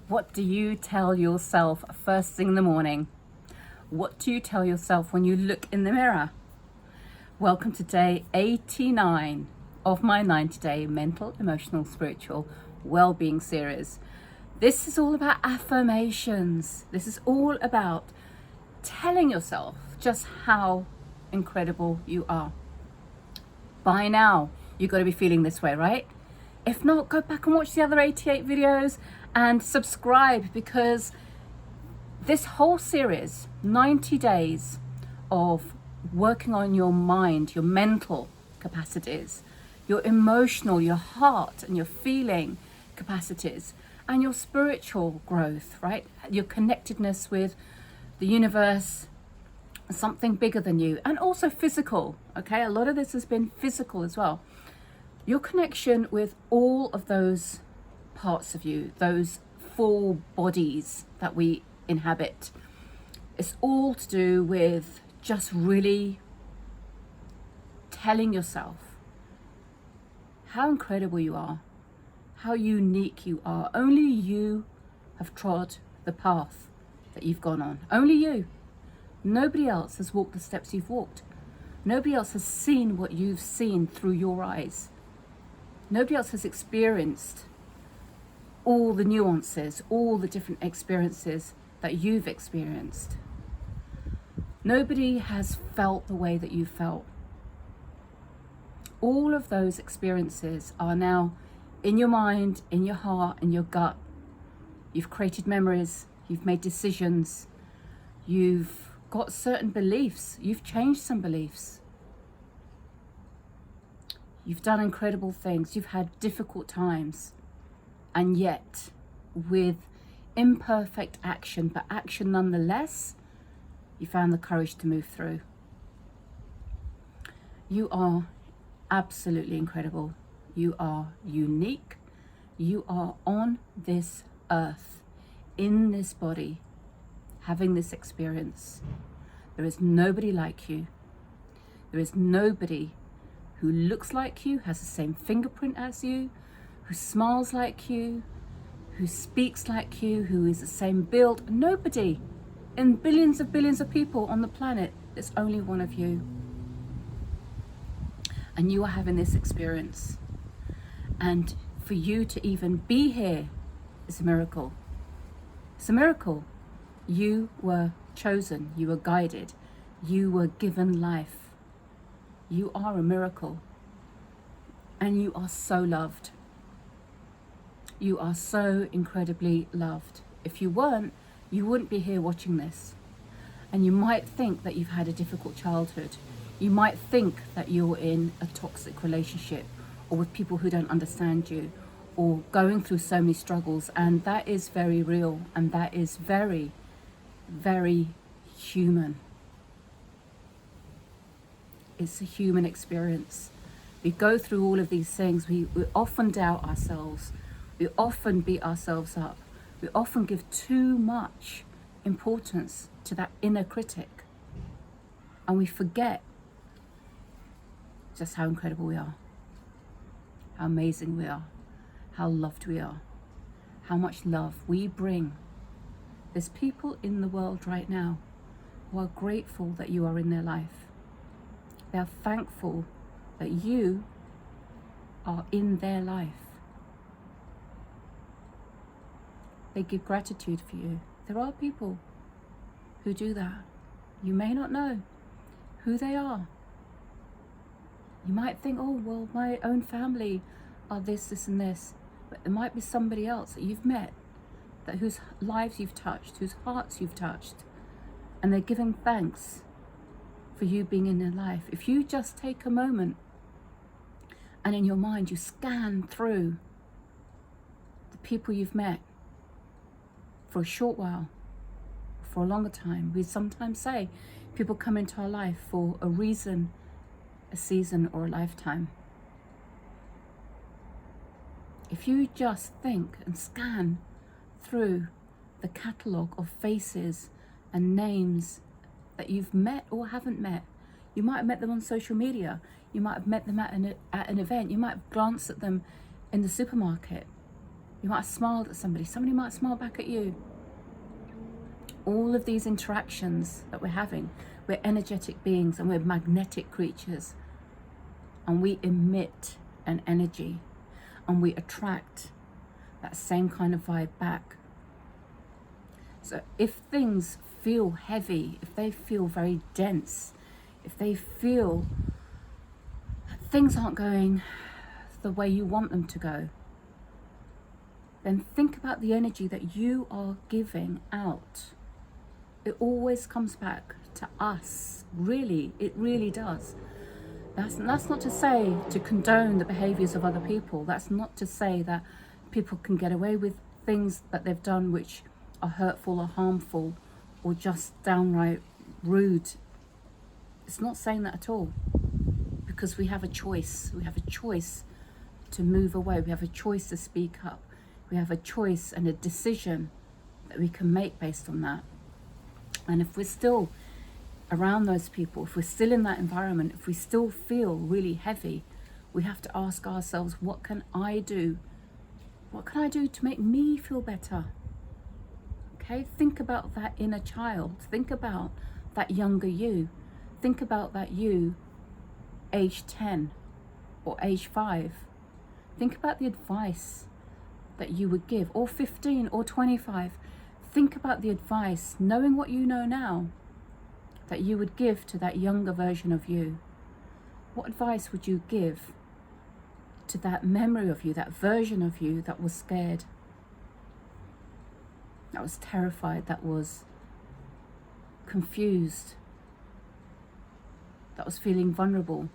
What do you tell yourself first thing in the morning? What do you tell yourself when you look in the mirror? Welcome to day 89 of my 90-day mental, emotional, spiritual well-being series. This is all about affirmations. This is all about telling yourself just how incredible you are. By now, you've got to be feeling this way, right? If not, go back and watch the other 88 videos and subscribe, because this whole series, 90 days of working on your mind, your mental capacities, your emotional, your heart and your feeling capacities, and your spiritual growth, right? Your connectedness with the universe, something bigger than you, and also physical, okay? A lot of this has been physical as well. Your connection with all of those parts of you, those 4 bodies that we inhabit, it's all to do with just really telling yourself how incredible you are, how unique you are. Only you have trod the path that you've gone on. Only you. Nobody else has walked the steps you've walked. Nobody else has seen what you've seen through your eyes. Nobody else has experienced all the nuances, all the different experiences that you've experienced. Nobody has felt the way that you felt. All of those experiences are now in your mind, in your heart, in your gut. You've created memories, you've made decisions, you've got certain beliefs, you've changed some beliefs. You've done incredible things, you've had difficult times, and yet with imperfect action, but action nonetheless, you found the courage to move through. You are absolutely incredible. You are unique. You are on this earth, in this body, having this experience. There is nobody like you. There is nobody who looks like you, has the same fingerprint as you, who smiles like you, who speaks like you, who is the same build. Nobody. In billions of people on the planet, there's only one of you. And you are having this experience. And for you to even be here is a miracle. It's a miracle. You were chosen, you were guided, you were given life. You are a miracle. And you are so loved. You are so incredibly loved. If you weren't, you wouldn't be here watching this. And you might think that you've had a difficult childhood. You might think that you're in a toxic relationship, or with people who don't understand you, or going through so many struggles. And that is very real. And that is very, very human. It's a human experience. We go through all of these things. We often doubt ourselves. We often beat ourselves up. We often give too much importance to that inner critic. And we forget just how incredible we are, how amazing we are, how loved we are, how much love we bring. There's people in the world right now who are grateful that you are in their life. They are thankful that you are in their life. They give gratitude for you. There are people who do that. You may not know who they are. You might think, oh, well, my own family are this, this, and this. But there might be somebody else that you've met, that whose lives you've touched, whose hearts you've touched, and they're giving thanks for you being in their life. If you just take a moment and in your mind you scan through the people you've met for a short while, for a longer time. We sometimes say people come into our life for a reason, a season, or a lifetime. If you just think and scan through the catalogue of faces and names that you've met or haven't met. You might have met them on social media. You might have met them at an event. You might have glanced at them in the supermarket. You might have smiled at somebody. Somebody might smile back at you. All of these interactions that we're having, we're energetic beings and we're magnetic creatures. And we emit an energy and we attract that same kind of vibe back. So if things feel heavy, if they feel very dense, if they feel things aren't going the way you want them to go, then think about the energy that you are giving out. It always comes back to us. Really, it really does. That's not to say to condone the behaviors of other people. That's not to say that people can get away with things that they've done which are hurtful or harmful or just downright rude. It's not saying that at all, because we have a choice. We have a choice to move away. We have a choice to speak up. We have a choice and a decision that we can make based on that. And if we're still around those people, if we're still in that environment, if we still feel really heavy, we have to ask ourselves, what can I do? What can I do to make me feel better? Okay, think about that inner child. Think about that younger you. Think about that you, age 10 or age 5. Think about the advice that you would give, or 15 or 25. Think about the advice, knowing what you know now, that you would give to that younger version of you. What advice would you give to that memory of you, that version of you that was scared, that was terrified, that was confused, that was feeling vulnerable?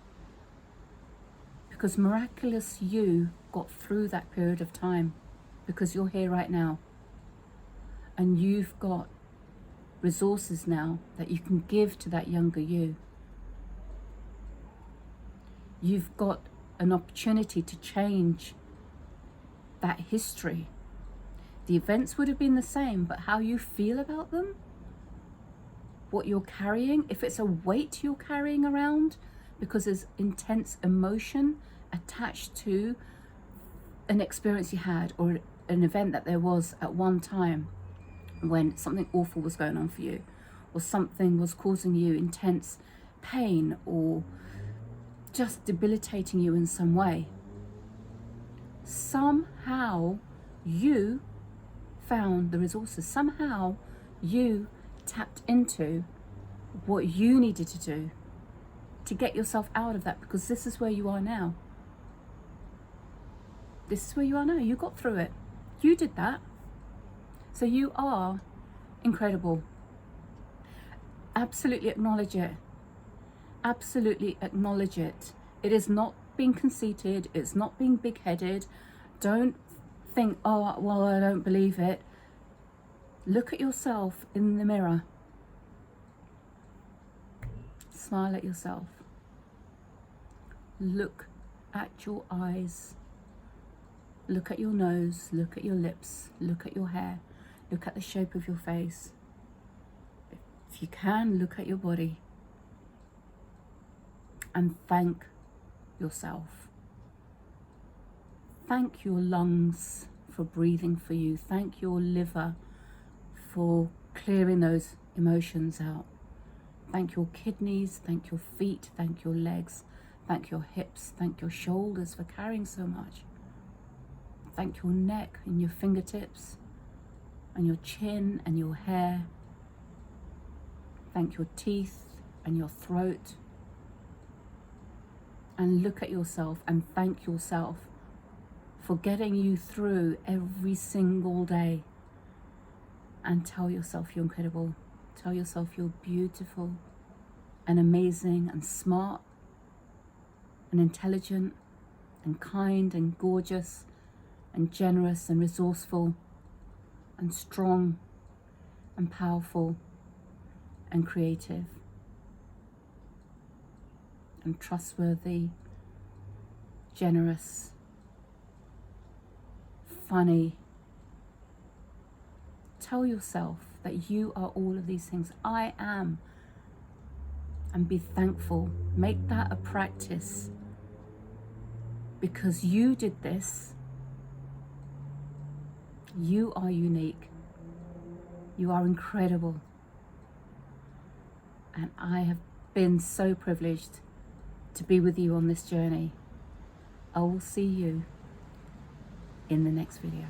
Because miraculous you got through that period of time, because you're here right now. And you've got resources now that you can give to that younger you. You've got an opportunity to change that history. The events would have been the same, but how you feel about them, what you're carrying, if it's a weight you're carrying around because there's intense emotion attached to an experience you had or an event that there was at one time when something awful was going on for you, or something was causing you intense pain or just debilitating you in some way. Somehow you found the resources. Somehow you tapped into what you needed to do to get yourself out of that, because this is where you are now. This is where you are now. You got through it. You did that. So you are incredible. Absolutely acknowledge it. Absolutely acknowledge it. It is not being conceited. It's not being big-headed. Don't think, oh, well, I don't believe it. Look at yourself in the mirror. Smile at yourself. Look at your eyes. Look at your nose. Look at your lips. Look at your hair. Look at the shape of your face. If you can, look at your body. And thank yourself. Thank your lungs for breathing for you. Thank your liver for clearing those emotions out. Thank your kidneys. Thank your feet. Thank your legs. Thank your hips. Thank your shoulders for carrying so much. Thank your neck and your fingertips and your chin and your hair. Thank your teeth and your throat. And look at yourself and thank yourself for getting you through every single day. And tell yourself you're incredible. Tell yourself you're beautiful and amazing and smart and intelligent and kind and gorgeous and generous and resourceful and strong and powerful and creative and trustworthy, generous, funny. Tell yourself that you are all of these things. I am. And be thankful. Make that a practice, because you did this You are unique. You are incredible. And I have been so privileged to be with you on this journey. I will see you in the next video.